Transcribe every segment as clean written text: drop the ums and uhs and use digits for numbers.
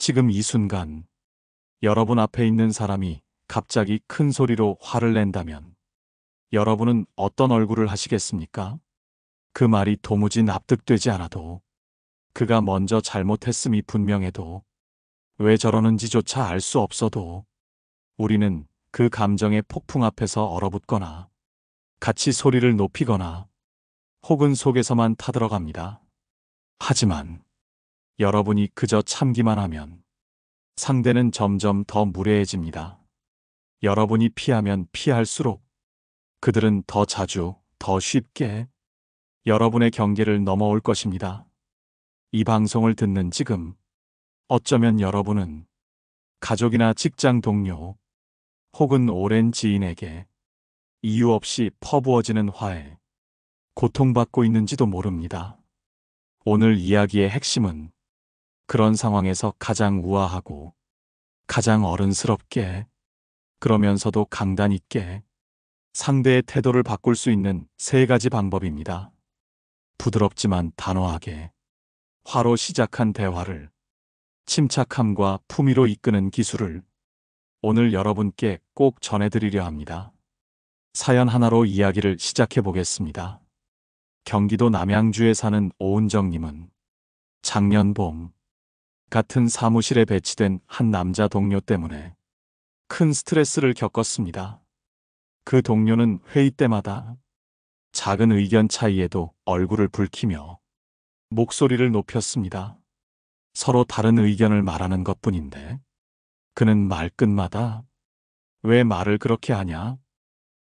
지금 이 순간 여러분 앞에 있는 사람이 갑자기 큰 소리로 화를 낸다면 여러분은 어떤 얼굴을 하시겠습니까? 그 말이 도무지 납득되지 않아도, 그가 먼저 잘못했음이 분명해도, 왜 저러는지조차 알 수 없어도 우리는 그 감정의 폭풍 앞에서 얼어붙거나 같이 소리를 높이거나 혹은 속에서만 타들어갑니다. 하지만 여러분이 그저 참기만 하면 상대는 점점 더 무례해집니다. 여러분이 피하면 피할수록 그들은 더 자주, 더 쉽게 여러분의 경계를 넘어올 것입니다. 이 방송을 듣는 지금, 어쩌면 여러분은 가족이나 직장 동료 혹은 오랜 지인에게 이유 없이 퍼부어지는 화에 고통받고 있는지도 모릅니다. 오늘 이야기의 핵심은 그런 상황에서 가장 우아하고 가장 어른스럽게, 그러면서도 강단 있게 상대의 태도를 바꿀 수 있는 세 가지 방법입니다. 부드럽지만 단호하게 화로 시작한 대화를 침착함과 품위로 이끄는 기술을 오늘 여러분께 꼭 전해드리려 합니다. 사연 하나로 이야기를 시작해 보겠습니다. 경기도 남양주에 사는 오은정님은 작년 봄 같은 사무실에 배치된 한 남자 동료 때문에 큰 스트레스를 겪었습니다. 그 동료는 회의 때마다 작은 의견 차이에도 얼굴을 붉히며 목소리를 높였습니다. 서로 다른 의견을 말하는 것뿐인데 그는 말끝마다 왜 말을 그렇게 하냐?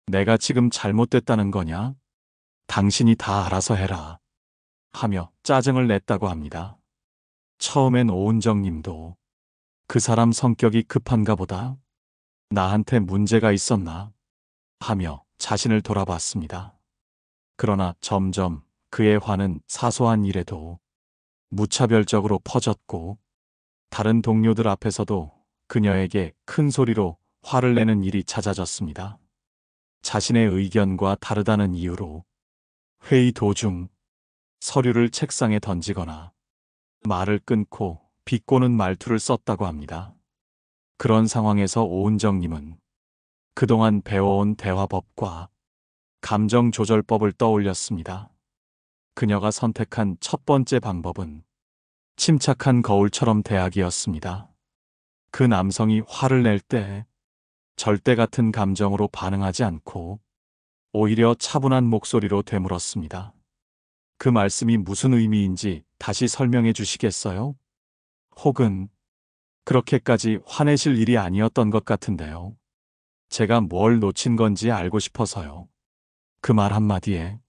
내가 지금 잘못됐다는 거냐? 당신이 다 알아서 해라 하며 짜증을 냈다고 합니다. 처음엔 오은정님도 그 사람 성격이 급한가 보다, 나한테 문제가 있었나 하며 자신을 돌아봤습니다. 그러나 점점 그의 화는 사소한 일에도 무차별적으로 퍼졌고 다른 동료들 앞에서도 그녀에게 큰 소리로 화를 내는 일이 잦아졌습니다. 자신의 의견과 다르다는 이유로 회의 도중 서류를 책상에 던지거나 말을 끊고 비꼬는 말투를 썼다고 합니다. 그런 상황에서 오은정님은 그동안 배워온 대화법과 감정조절법을 떠올렸습니다. 그녀가 선택한 첫 번째 방법은 침착한 거울처럼 대하기였습니다. 그 남성이 화를 낼 때 절대 같은 감정으로 반응하지 않고 오히려 차분한 목소리로 되물었습니다. 그 말씀이 무슨 의미인지 다시 설명해 주시겠어요? 혹은 그렇게까지 화내실 일이 아니었던 것 같은데요. 제가 뭘 놓친 건지 알고 싶어서요. 그 말 한마디에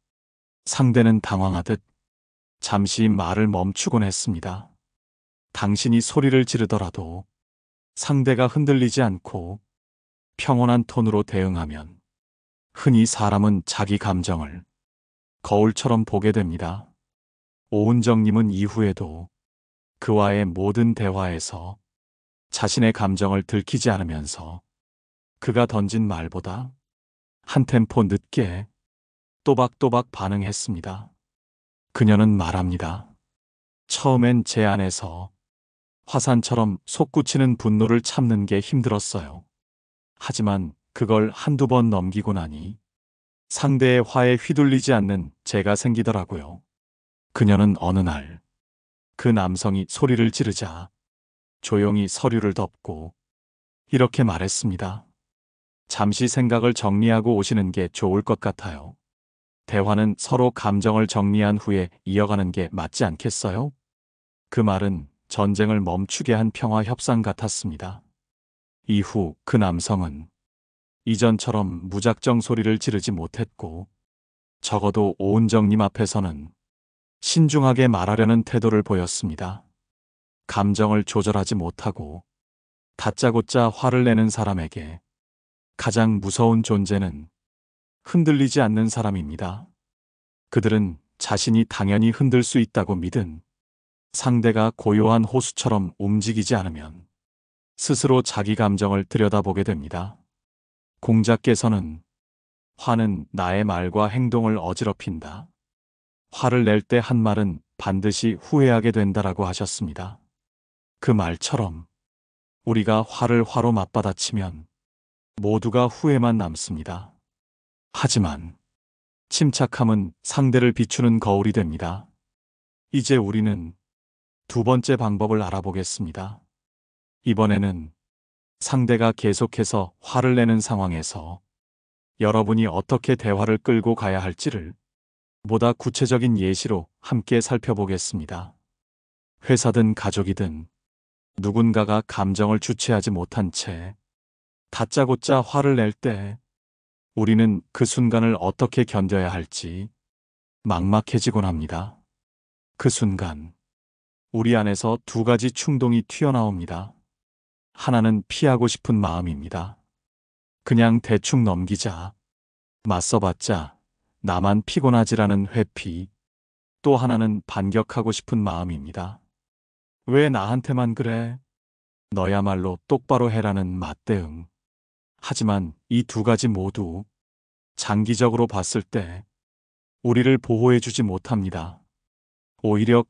상대는 당황하듯 잠시 말을 멈추곤 했습니다. 당신이 소리를 지르더라도 상대가 흔들리지 않고 평온한 톤으로 대응하면 흔히 사람은 자기 감정을 거울처럼 보게 됩니다. 오은정님은 이후에도 그와의 모든 대화에서 자신의 감정을 들키지 않으면서 그가 던진 말보다 한 템포 늦게 또박또박 반응했습니다. 그녀는 말합니다. 처음엔 제 안에서 화산처럼 솟구치는 분노를 참는 게 힘들었어요. 하지만 그걸 한두 번 넘기고 나니 상대의 화에 휘둘리지 않는 제가 생기더라고요. 그녀는 어느 날 그 남성이 소리를 지르자 조용히 서류를 덮고 이렇게 말했습니다. 잠시 생각을 정리하고 오시는 게 좋을 것 같아요. 대화는 서로 감정을 정리한 후에 이어가는 게 맞지 않겠어요? 그 말은 전쟁을 멈추게 한 평화 협상 같았습니다. 이후 그 남성은 이전처럼 무작정 소리를 지르지 못했고, 적어도 오은정님 앞에서는 신중하게 말하려는 태도를 보였습니다. 감정을 조절하지 못하고 다짜고짜 화를 내는 사람에게 가장 무서운 존재는 흔들리지 않는 사람입니다. 그들은 자신이 당연히 흔들 수 있다고 믿은 상대가 고요한 호수처럼 움직이지 않으면 스스로 자기 감정을 들여다보게 됩니다. 공자께서는 화는 나의 말과 행동을 어지럽힌다. 화를 낼 때 한 말은 반드시 후회하게 된다라고 하셨습니다. 그 말처럼 우리가 화를 화로 맞받아치면 모두가 후회만 남습니다. 하지만 침착함은 상대를 비추는 거울이 됩니다. 이제 우리는 두 번째 방법을 알아보겠습니다. 이번에는 상대가 계속해서 화를 내는 상황에서 여러분이 어떻게 대화를 끌고 가야 할지를 보다 구체적인 예시로 함께 살펴보겠습니다. 회사든 가족이든 누군가가 감정을 주체하지 못한 채 다짜고짜 화를 낼 때 우리는 그 순간을 어떻게 견뎌야 할지 막막해지곤 합니다. 그 순간 우리 안에서 두 가지 충동이 튀어나옵니다. 하나는 피하고 싶은 마음입니다. 그냥 대충 넘기자, 맞서봤자 나만 피곤하지라는 회피. 또 하나는 반격하고 싶은 마음입니다. 왜 나한테만 그래? 너야말로 똑바로 해라는 맞대응. 하지만 이 두 가지 모두 장기적으로 봤을 때 우리를 보호해주지 못합니다. 오히려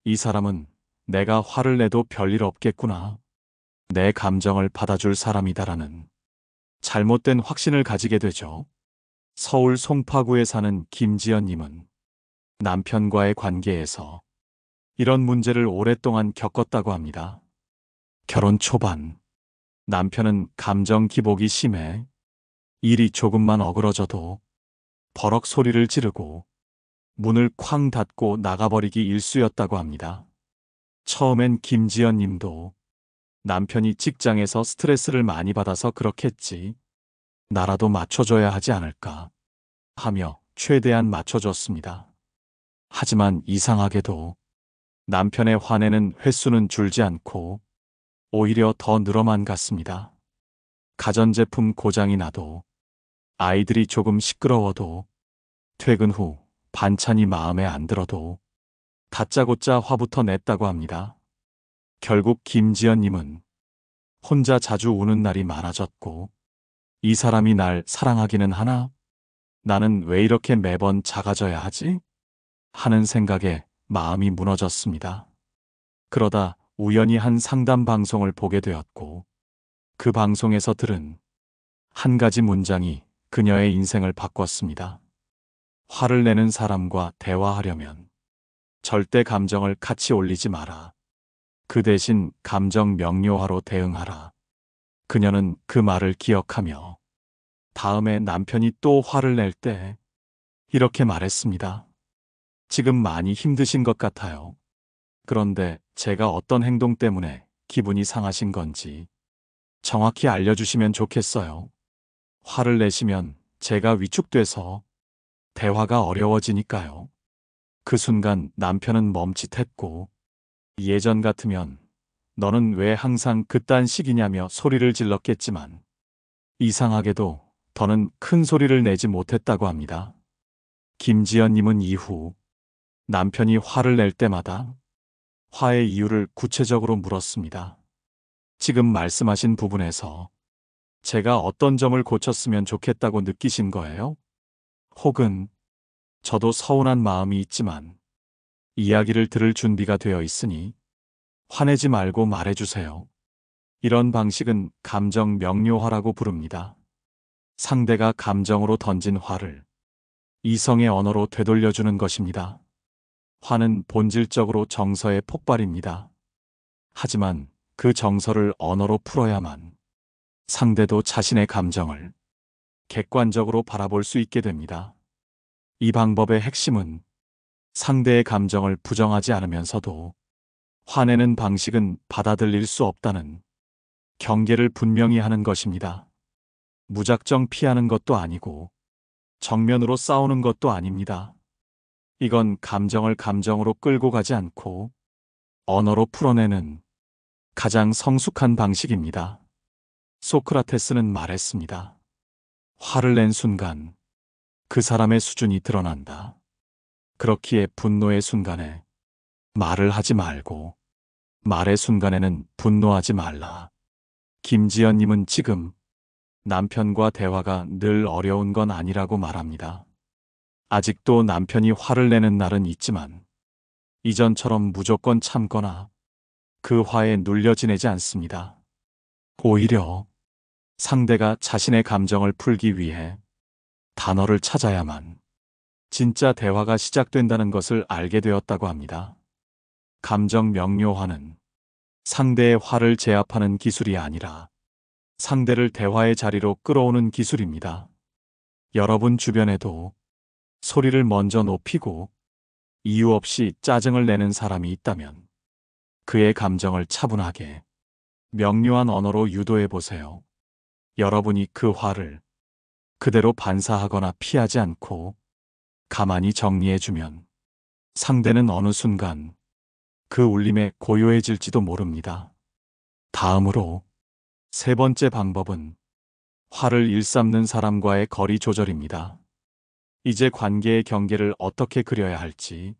이 사람은 내가 화를 내도 별일 없겠구나. 내 감정을 받아줄 사람이다라는 잘못된 확신을 가지게 되죠. 서울 송파구에 사는 김지연님은 남편과의 관계에서 이런 문제를 오랫동안 겪었다고 합니다. 결혼 초반, 남편은 감정 기복이 심해 일이 조금만 어그러져도 버럭 소리를 지르고 문을 쾅 닫고 나가버리기 일쑤였다고 합니다. 처음엔 김지연 님도 남편이 직장에서 스트레스를 많이 받아서 그렇겠지. 나라도 맞춰줘야 하지 않을까 하며 최대한 맞춰줬습니다. 하지만 이상하게도 남편의 화내는 횟수는 줄지 않고 오히려 더 늘어만 갔습니다. 가전제품 고장이 나도, 아이들이 조금 시끄러워도, 퇴근 후 반찬이 마음에 안 들어도 다짜고짜 화부터 냈다고 합니다. 결국 김지연님은 혼자 자주 우는 날이 많아졌고, 이 사람이 날 사랑하기는 하나? 나는 왜 이렇게 매번 작아져야 하지? 하는 생각에 마음이 무너졌습니다. 그러다 우연히 한 상담 방송을 보게 되었고, 그 방송에서 들은 한 가지 문장이 그녀의 인생을 바꿨습니다. 화를 내는 사람과 대화하려면 절대 감정을 같이 올리지 마라. 그 대신 감정 명료화로 대응하라. 그녀는 그 말을 기억하며 다음에 남편이 또 화를 낼 때 이렇게 말했습니다. 지금 많이 힘드신 것 같아요. 그런데 제가 어떤 행동 때문에 기분이 상하신 건지 정확히 알려주시면 좋겠어요. 화를 내시면 제가 위축돼서 대화가 어려워지니까요. 그 순간 남편은 멈칫했고, 예전 같으면 너는 왜 항상 그딴 식이냐며 소리를 질렀겠지만 이상하게도 더는 큰 소리를 내지 못했다고 합니다. 김지연님은 이후 남편이 화를 낼 때마다 화의 이유를 구체적으로 물었습니다. 지금 말씀하신 부분에서 제가 어떤 점을 고쳤으면 좋겠다고 느끼신 거예요? 혹은 저도 서운한 마음이 있지만 이야기를 들을 준비가 되어 있으니 화내지 말고 말해주세요. 이런 방식은 감정 명료화라고 부릅니다. 상대가 감정으로 던진 화를 이성의 언어로 되돌려주는 것입니다. 화는 본질적으로 정서의 폭발입니다. 하지만 그 정서를 언어로 풀어야만 상대도 자신의 감정을 객관적으로 바라볼 수 있게 됩니다. 이 방법의 핵심은 상대의 감정을 부정하지 않으면서도 화내는 방식은 받아들일 수 없다는 경계를 분명히 하는 것입니다. 무작정 피하는 것도 아니고 정면으로 싸우는 것도 아닙니다. 이건 감정을 감정으로 끌고 가지 않고 언어로 풀어내는 가장 성숙한 방식입니다. 소크라테스는 말했습니다. 화를 낸 순간 그 사람의 수준이 드러난다. 그렇기에 분노의 순간에 말을 하지 말고 말의 순간에는 분노하지 말라. 김지연님은 지금 남편과 대화가 늘 어려운 건 아니라고 말합니다. 아직도 남편이 화를 내는 날은 있지만 이전처럼 무조건 참거나 그 화에 눌려 지내지 않습니다. 오히려 상대가 자신의 감정을 풀기 위해 단어를 찾아야만 진짜 대화가 시작된다는 것을 알게 되었다고 합니다. 감정 명료화는 상대의 화를 제압하는 기술이 아니라 상대를 대화의 자리로 끌어오는 기술입니다. 여러분 주변에도 소리를 먼저 높이고 이유 없이 짜증을 내는 사람이 있다면 그의 감정을 차분하게 명료한 언어로 유도해 보세요. 여러분이 그 화를 그대로 반사하거나 피하지 않고 가만히 정리해주면 상대는 어느 순간 그 울림에 고요해질지도 모릅니다. 다음으로 세 번째 방법은 화를 일삼는 사람과의 거리 조절입니다. 이제 관계의 경계를 어떻게 그려야 할지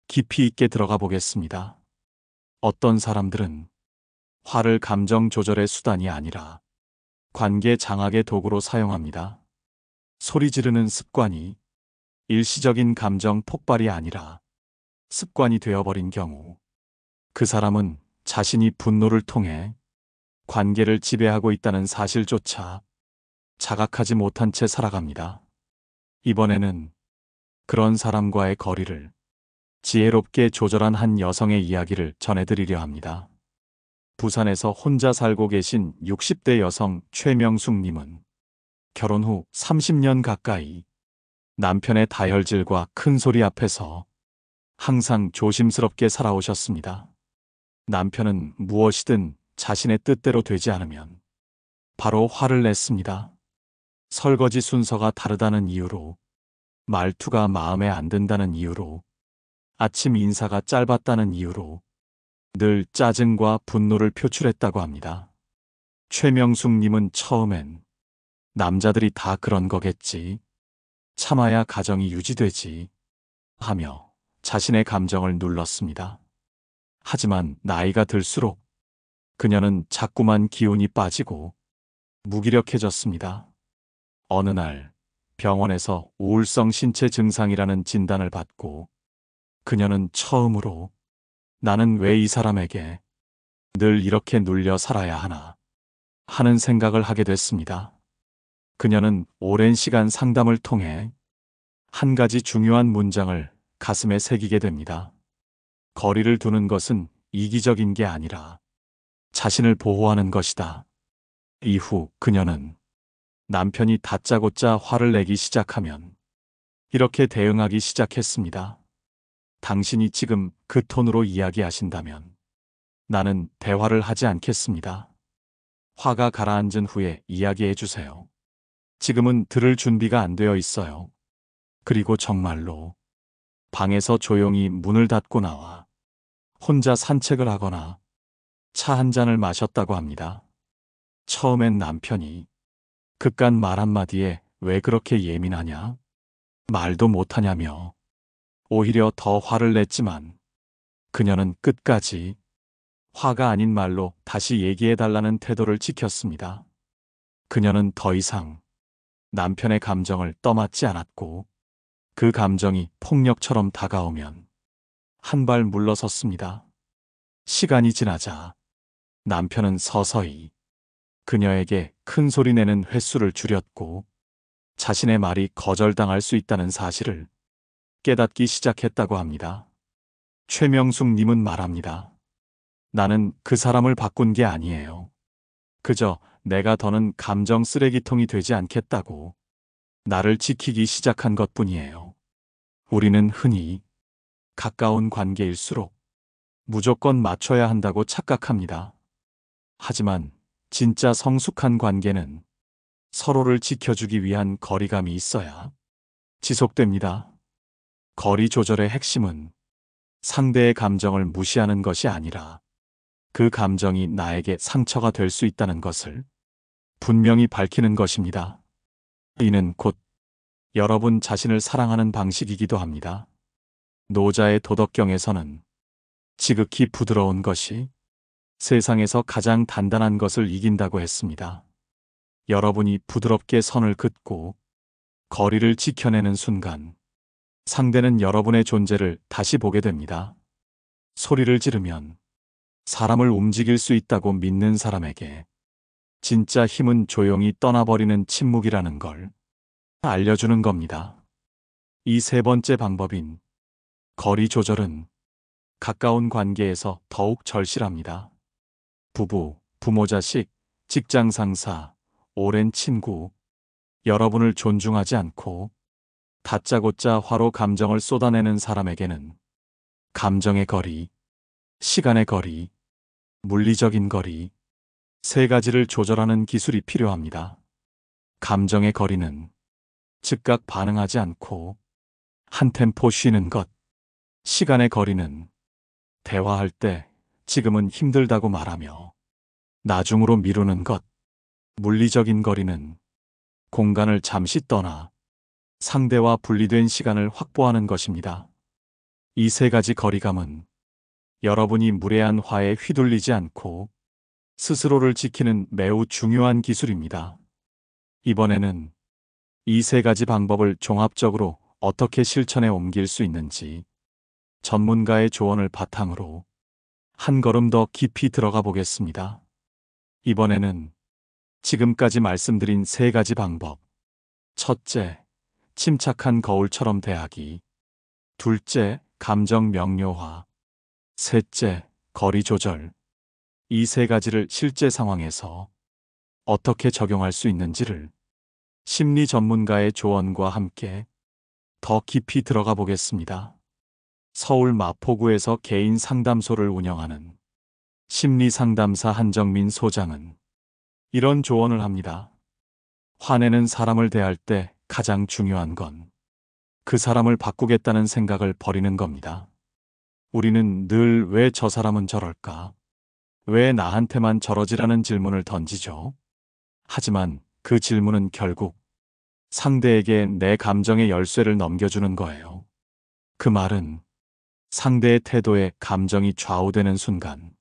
깊이 있게 들어가 보겠습니다. 어떤 사람들은 화를 감정 조절의 수단이 아니라 관계 장악의 도구로 사용합니다. 소리 지르는 습관이 일시적인 감정 폭발이 아니라 습관이 되어버린 경우 그 사람은 자신이 분노를 통해 관계를 지배하고 있다는 사실조차 자각하지 못한 채 살아갑니다. 이번에는 그런 사람과의 거리를 지혜롭게 조절한 한 여성의 이야기를 전해드리려 합니다. 부산에서 혼자 살고 계신 60대 여성 최명숙님은 결혼 후 30년 가까이 남편의 다혈질과 큰 소리 앞에서 항상 조심스럽게 살아오셨습니다. 남편은 무엇이든 자신의 뜻대로 되지 않으면 바로 화를 냈습니다. 설거지 순서가 다르다는 이유로, 말투가 마음에 안 든다는 이유로, 아침 인사가 짧았다는 이유로 늘 짜증과 분노를 표출했다고 합니다. 최명숙님은 처음엔 남자들이 다 그런 거겠지, 참아야 가정이 유지되지 하며 자신의 감정을 눌렀습니다. 하지만 나이가 들수록 그녀는 자꾸만 기운이 빠지고 무기력해졌습니다. 어느 날 병원에서 우울성 신체 증상이라는 진단을 받고 그녀는 처음으로 나는 왜 이 사람에게 늘 이렇게 눌려 살아야 하나 하는 생각을 하게 됐습니다. 그녀는 오랜 시간 상담을 통해 한 가지 중요한 문장을 가슴에 새기게 됩니다. 거리를 두는 것은 이기적인 게 아니라 자신을 보호하는 것이다. 이후 그녀는 남편이 다짜고짜 화를 내기 시작하면 이렇게 대응하기 시작했습니다. 당신이 지금 그 톤으로 이야기하신다면 나는 대화를 하지 않겠습니다. 화가 가라앉은 후에 이야기해 주세요. 지금은 들을 준비가 안 되어 있어요. 그리고 정말로 방에서 조용히 문을 닫고 나와 혼자 산책을 하거나 차 한 잔을 마셨다고 합니다. 처음엔 남편이 그깟 말 한마디에 왜 그렇게 예민하냐? 말도 못하냐며 오히려 더 화를 냈지만 그녀는 끝까지 화가 아닌 말로 다시 얘기해달라는 태도를 지켰습니다. 그녀는 더 이상 남편의 감정을 떠맡지 않았고 그 감정이 폭력처럼 다가오면 한 발 물러섰습니다. 시간이 지나자 남편은 서서히 그녀에게 큰 소리 내는 횟수를 줄였고 자신의 말이 거절당할 수 있다는 사실을 깨닫기 시작했다고 합니다. 최명숙님은 말합니다. 나는 그 사람을 바꾼 게 아니에요. 그저 내가 더는 감정 쓰레기통이 되지 않겠다고 나를 지키기 시작한 것뿐이에요. 우리는 흔히 가까운 관계일수록 무조건 맞춰야 한다고 착각합니다. 하지만 진짜 성숙한 관계는 서로를 지켜주기 위한 거리감이 있어야 지속됩니다. 거리 조절의 핵심은 상대의 감정을 무시하는 것이 아니라 그 감정이 나에게 상처가 될 수 있다는 것을 분명히 밝히는 것입니다. 이는 곧 여러분 자신을 사랑하는 방식이기도 합니다. 노자의 도덕경에서는 지극히 부드러운 것이 세상에서 가장 단단한 것을 이긴다고 했습니다. 여러분이 부드럽게 선을 긋고 거리를 지켜내는 순간 상대는 여러분의 존재를 다시 보게 됩니다. 소리를 지르면 사람을 움직일 수 있다고 믿는 사람에게 진짜 힘은 조용히 떠나버리는 침묵이라는 걸 알려주는 겁니다. 이 세 번째 방법인 거리 조절은 가까운 관계에서 더욱 절실합니다. 부부, 부모 자식, 직장 상사, 오랜 친구, 여러분을 존중하지 않고 다짜고짜 화로 감정을 쏟아내는 사람에게는 감정의 거리, 시간의 거리, 물리적인 거리, 세 가지를 조절하는 기술이 필요합니다. 감정의 거리는 즉각 반응하지 않고 한 템포 쉬는 것, 시간의 거리는 대화할 때 지금은 힘들다고 말하며 나중으로 미루는 것, 물리적인 거리는 공간을 잠시 떠나 상대와 분리된 시간을 확보하는 것입니다. 이 세 가지 거리감은 여러분이 무례한 화에 휘둘리지 않고 스스로를 지키는 매우 중요한 기술입니다. 이번에는 이 세 가지 방법을 종합적으로 어떻게 실천에 옮길 수 있는지 전문가의 조언을 바탕으로 한 걸음 더 깊이 들어가 보겠습니다. 이번에는 지금까지 말씀드린 세 가지 방법. 첫째, 침착한 거울처럼 대하기. 둘째, 감정 명료화. 셋째, 거리 조절. 이 세 가지를 실제 상황에서 어떻게 적용할 수 있는지를 심리 전문가의 조언과 함께 더 깊이 들어가 보겠습니다. 서울 마포구에서 개인 상담소를 운영하는 심리 상담사 한정민 소장은 이런 조언을 합니다. 화내는 사람을 대할 때 가장 중요한 건 그 사람을 바꾸겠다는 생각을 버리는 겁니다. 우리는 늘 왜 저 사람은 저럴까? 왜 나한테만 저러지라는 질문을 던지죠. 하지만 그 질문은 결국 상대에게 내 감정의 열쇠를 넘겨주는 거예요. 그 말은 상대의 태도에 감정이 좌우되는 순간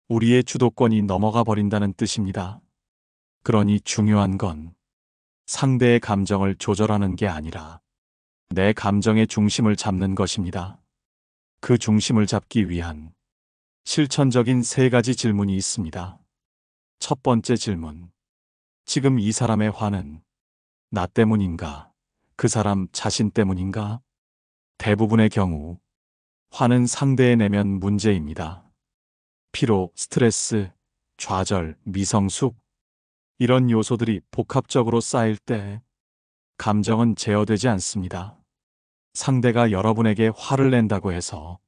우리의 주도권이 넘어가 버린다는 뜻입니다. 그러니 중요한 건 상대의 감정을 조절하는 게 아니라 내 감정의 중심을 잡는 것입니다. 그 중심을 잡기 위한 실천적인 세 가지 질문이 있습니다. 첫 번째 질문. 지금 이 사람의 화는 나 때문인가? 그 사람 자신 때문인가? 대부분의 경우 화는 상대의 내면 문제입니다. 피로, 스트레스, 좌절, 미성숙 이런 요소들이 복합적으로 쌓일 때 감정은 제어되지 않습니다. 상대가 여러분에게 화를 낸다고 해서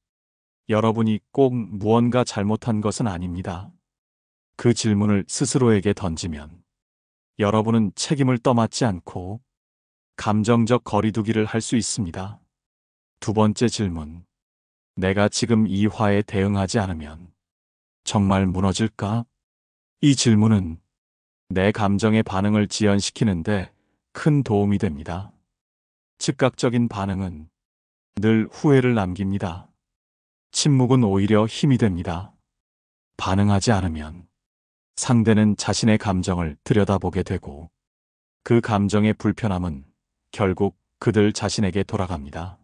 여러분이 꼭 무언가 잘못한 것은 아닙니다. 그 질문을 스스로에게 던지면 여러분은 책임을 떠맡지 않고 감정적 거리두기를 할 수 있습니다. 두 번째 질문. 내가 지금 이 화에 대응하지 않으면 정말 무너질까? 이 질문은 내 감정의 반응을 지연시키는데 큰 도움이 됩니다. 즉각적인 반응은 늘 후회를 남깁니다. 침묵은 오히려 힘이 됩니다. 반응하지 않으면 상대는 자신의 감정을 들여다보게 되고 그 감정의 불편함은 결국 그들 자신에게 돌아갑니다.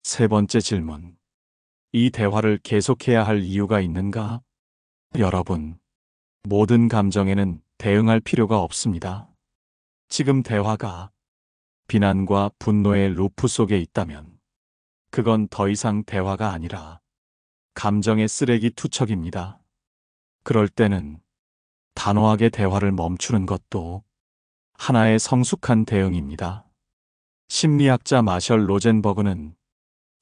세 번째 질문. 이 대화를 계속해야 할 이유가 있는가? 여러분, 모든 감정에는 대응할 필요가 없습니다. 지금 대화가 비난과 분노의 루프 속에 있다면 그건 더 이상 대화가 아니라 감정의 쓰레기 투척입니다. 그럴 때는 단호하게 대화를 멈추는 것도 하나의 성숙한 대응입니다. 심리학자 마셜 로젠버그는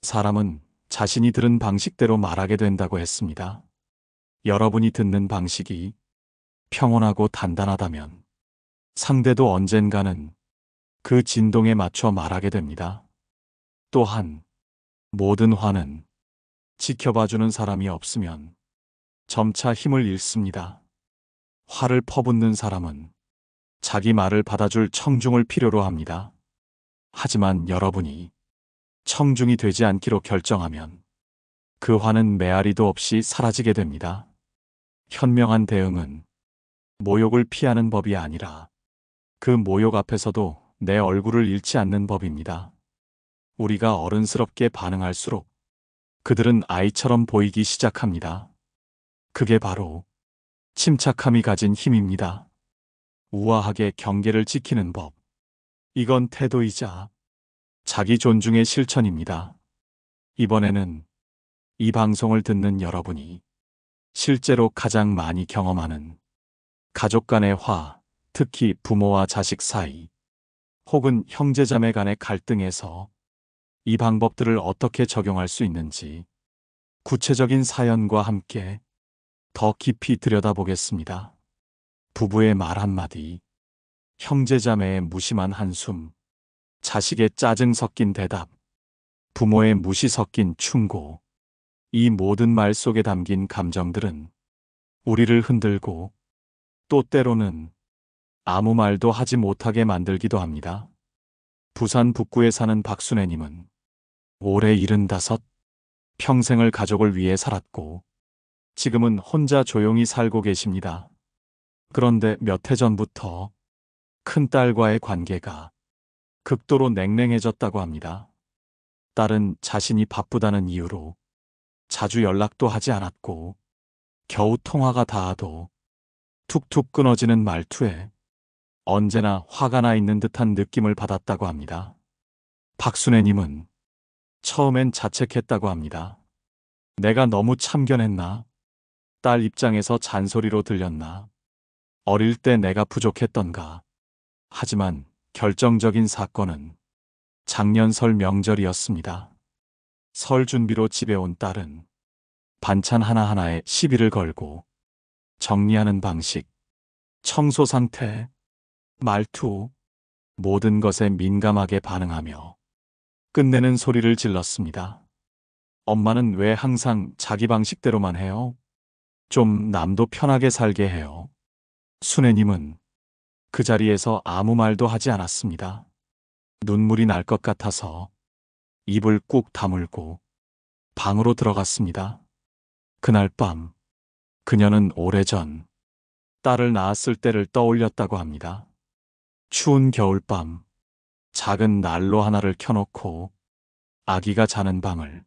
사람은 자신이 들은 방식대로 말하게 된다고 했습니다. 여러분이 듣는 방식이 평온하고 단단하다면 상대도 언젠가는 그 진동에 맞춰 말하게 됩니다. 또한 모든 화는 지켜봐주는 사람이 없으면 점차 힘을 잃습니다. 화를 퍼붓는 사람은 자기 말을 받아줄 청중을 필요로 합니다. 하지만 여러분이 청중이 되지 않기로 결정하면 그 화는 메아리도 없이 사라지게 됩니다. 현명한 대응은 모욕을 피하는 법이 아니라 그 모욕 앞에서도 내 얼굴을 잃지 않는 법입니다. 우리가 어른스럽게 반응할수록 그들은 아이처럼 보이기 시작합니다. 그게 바로 침착함이 가진 힘입니다. 우아하게 경계를 지키는 법. 이건 태도이자 자기 존중의 실천입니다. 이번에는 이 방송을 듣는 여러분이 실제로 가장 많이 경험하는 가족 간의 화, 특히 부모와 자식 사이, 혹은 형제자매 간의 갈등에서 이 방법들을 어떻게 적용할 수 있는지 구체적인 사연과 함께 더 깊이 들여다보겠습니다. 부부의 말 한마디, 형제자매의 무심한 한숨, 자식의 짜증 섞인 대답, 부모의 무시 섞인 충고. 이 모든 말 속에 담긴 감정들은 우리를 흔들고 또 때로는 아무 말도 하지 못하게 만들기도 합니다. 부산 북구에 사는 박순애님은 올해 75, 평생을 가족을 위해 살았고 지금은 혼자 조용히 살고 계십니다. 그런데 몇 해 전부터 큰딸과의 관계가 극도로 냉랭해졌다고 합니다. 딸은 자신이 바쁘다는 이유로 자주 연락도 하지 않았고 겨우 통화가 닿아도 툭툭 끊어지는 말투에 언제나 화가 나 있는 듯한 느낌을 받았다고 합니다. 박순애님은 처음엔 자책했다고 합니다. 내가 너무 참견했나? 딸 입장에서 잔소리로 들렸나? 어릴 때 내가 부족했던가? 하지만 결정적인 사건은 작년 설 명절이었습니다. 설 준비로 집에 온 딸은 반찬 하나하나에 시비를 걸고 정리하는 방식, 청소 상태, 말투, 모든 것에 민감하게 반응하며 끝내는 소리를 질렀습니다. 엄마는 왜 항상 자기 방식대로만 해요? 좀 남도 편하게 살게 해요. 순애님은 그 자리에서 아무 말도 하지 않았습니다. 눈물이 날 것 같아서 입을 꾹 다물고 방으로 들어갔습니다. 그날 밤 그녀는 오래전 딸을 낳았을 때를 떠올렸다고 합니다. 추운 겨울밤 작은 난로 하나를 켜놓고 아기가 자는 방을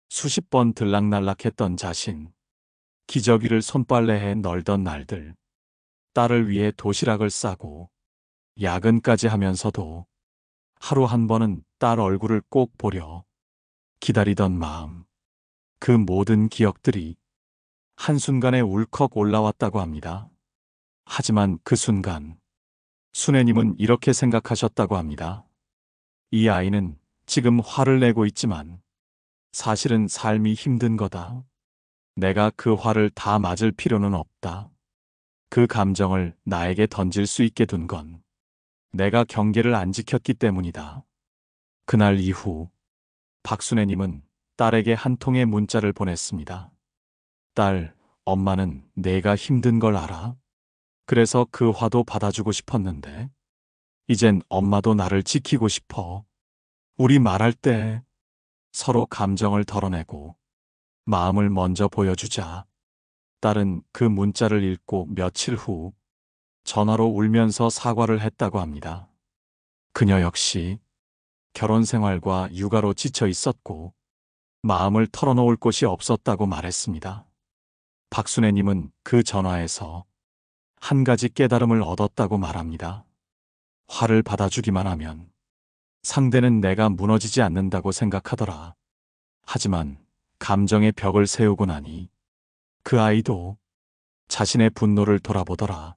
수십 번 들락날락했던 자신, 기저귀를 손빨래해 널던 날들, 딸을 위해 도시락을 싸고 야근까지 하면서도 하루 한 번은 딸 얼굴을 꼭 보려 기다리던 마음, 그 모든 기억들이 한순간에 울컥 올라왔다고 합니다. 하지만 그 순간 순애님은 이렇게 생각하셨다고 합니다. 이 아이는 지금 화를 내고 있지만 사실은 삶이 힘든 거다. 내가 그 화를 다 맞을 필요는 없다. 그 감정을 나에게 던질 수 있게 둔 건 내가 경계를 안 지켰기 때문이다. 그날 이후 박순애님은 딸에게 한 통의 문자를 보냈습니다. 딸, 엄마는 내가 힘든 걸 알아. 그래서 그 화도 받아주고 싶었는데 이젠 엄마도 나를 지키고 싶어. 우리 말할 때 서로 감정을 덜어내고 마음을 먼저 보여주자. 딸은 그 문자를 읽고 며칠 후 전화로 울면서 사과를 했다고 합니다. 그녀 역시 결혼 생활과 육아로 지쳐 있었고 마음을 털어놓을 곳이 없었다고 말했습니다. 박순애님은 그 전화에서 한 가지 깨달음을 얻었다고 말합니다. 화를 받아주기만 하면 상대는 내가 무너지지 않는다고 생각하더라. 하지만 감정의 벽을 세우고 나니 그 아이도 자신의 분노를 돌아보더라.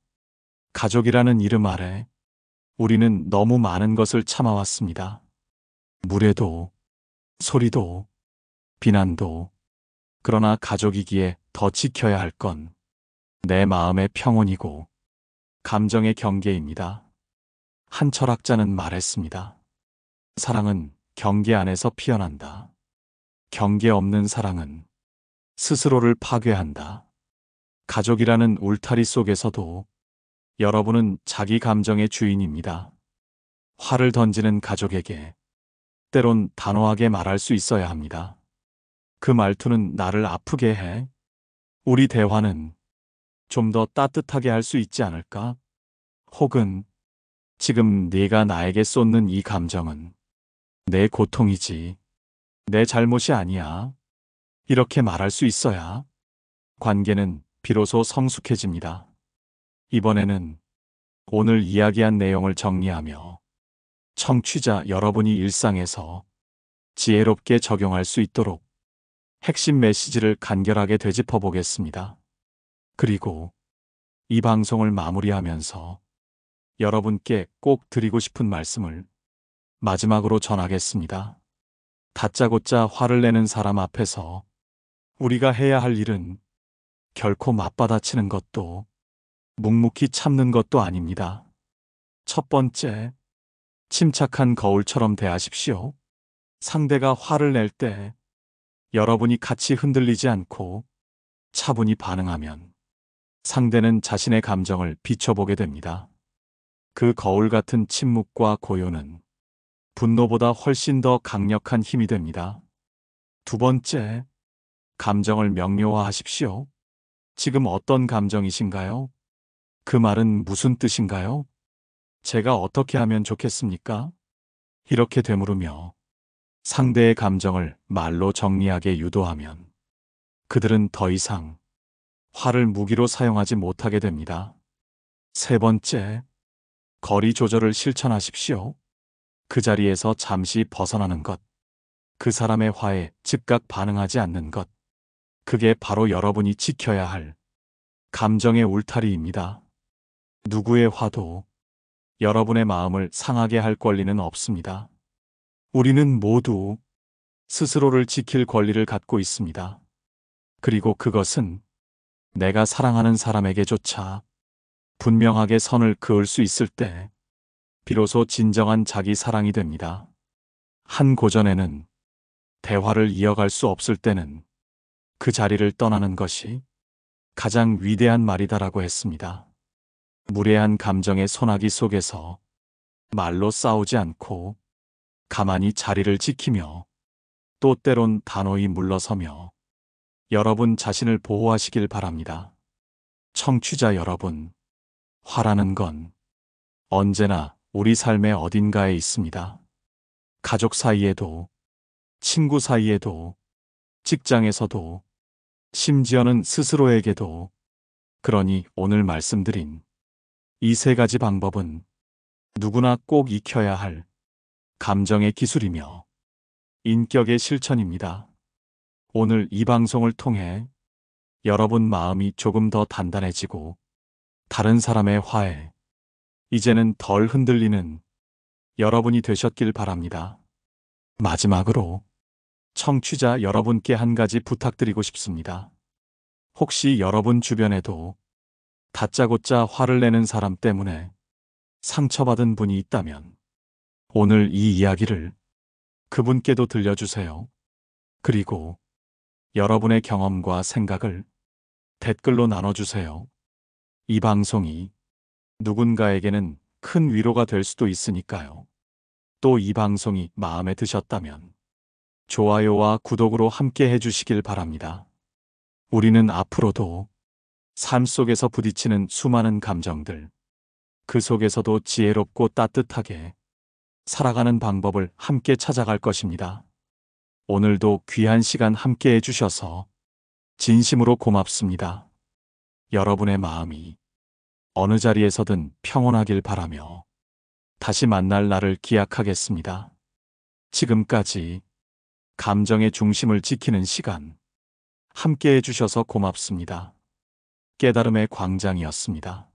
가족이라는 이름 아래 우리는 너무 많은 것을 참아왔습니다. 무례도, 소리도, 비난도. 그러나 가족이기에 더 지켜야 할 건 내 마음의 평온이고 감정의 경계입니다. 한 철학자는 말했습니다. 사랑은 경계 안에서 피어난다. 경계 없는 사랑은 스스로를 파괴한다. 가족이라는 울타리 속에서도 여러분은 자기 감정의 주인입니다. 화를 던지는 가족에게 때론 단호하게 말할 수 있어야 합니다. 그 말투는 나를 아프게 해. 우리 대화는 좀 더 따뜻하게 할 수 있지 않을까? 혹은 지금 네가 나에게 쏟는 이 감정은 내 고통이지, 내 잘못이 아니야. 이렇게 말할 수 있어야 관계는 비로소 성숙해집니다. 이번에는 오늘 이야기한 내용을 정리하며 청취자 여러분이 일상에서 지혜롭게 적용할 수 있도록 핵심 메시지를 간결하게 되짚어 보겠습니다. 그리고 이 방송을 마무리하면서 여러분께 꼭 드리고 싶은 말씀을 마지막으로 전하겠습니다. 다짜고짜 화를 내는 사람 앞에서 우리가 해야 할 일은 결코 맞받아치는 것도 묵묵히 참는 것도 아닙니다. 첫 번째, 침착한 거울처럼 대하십시오. 상대가 화를 낼 때 여러분이 같이 흔들리지 않고 차분히 반응하면 상대는 자신의 감정을 비춰보게 됩니다. 그 거울 같은 침묵과 고요는 분노보다 훨씬 더 강력한 힘이 됩니다. 두 번째, 감정을 명료화하십시오. 지금 어떤 감정이신가요? 그 말은 무슨 뜻인가요? 제가 어떻게 하면 좋겠습니까? 이렇게 되물으며 상대의 감정을 말로 정리하게 유도하면 그들은 더 이상 화를 무기로 사용하지 못하게 됩니다. 세 번째, 거리 조절을 실천하십시오. 그 자리에서 잠시 벗어나는 것, 그 사람의 화에 즉각 반응하지 않는 것, 그게 바로 여러분이 지켜야 할 감정의 울타리입니다. 누구의 화도 여러분의 마음을 상하게 할 권리는 없습니다. 우리는 모두 스스로를 지킬 권리를 갖고 있습니다. 그리고 그것은 내가 사랑하는 사람에게조차 분명하게 선을 그을 수 있을 때 비로소 진정한 자기 사랑이 됩니다. 한 고전에는 대화를 이어갈 수 없을 때는 그 자리를 떠나는 것이 가장 위대한 말이다라고 했습니다. 무례한 감정의 소나기 속에서 말로 싸우지 않고 가만히 자리를 지키며 또 때론 단호히 물러서며 여러분 자신을 보호하시길 바랍니다. 청취자 여러분, 화라는 건 언제나 우리 삶의 어딘가에 있습니다. 가족 사이에도, 친구 사이에도, 직장에서도, 심지어는 스스로에게도. 그러니 오늘 말씀드린 이 세 가지 방법은 누구나 꼭 익혀야 할 감정의 기술이며 인격의 실천입니다. 오늘 이 방송을 통해 여러분 마음이 조금 더 단단해지고 다른 사람의 화에 이제는 덜 흔들리는 여러분이 되셨길 바랍니다. 마지막으로 청취자 여러분께 한 가지 부탁드리고 싶습니다. 혹시 여러분 주변에도 다짜고짜 화를 내는 사람 때문에 상처받은 분이 있다면 오늘 이 이야기를 그분께도 들려주세요. 그리고 여러분의 경험과 생각을 댓글로 나눠주세요. 이 방송이 누군가에게는 큰 위로가 될 수도 있으니까요. 또 이 방송이 마음에 드셨다면 좋아요와 구독으로 함께 해주시길 바랍니다. 우리는 앞으로도 삶 속에서 부딪히는 수많은 감정들, 그 속에서도 지혜롭고 따뜻하게 살아가는 방법을 함께 찾아갈 것입니다. 오늘도 귀한 시간 함께 해주셔서 진심으로 고맙습니다. 여러분의 마음이 어느 자리에서든 평온하길 바라며 다시 만날 날을 기약하겠습니다. 지금까지 감정의 중심을 지키는 시간 함께 해주셔서 고맙습니다. 깨달음의 광장이었습니다.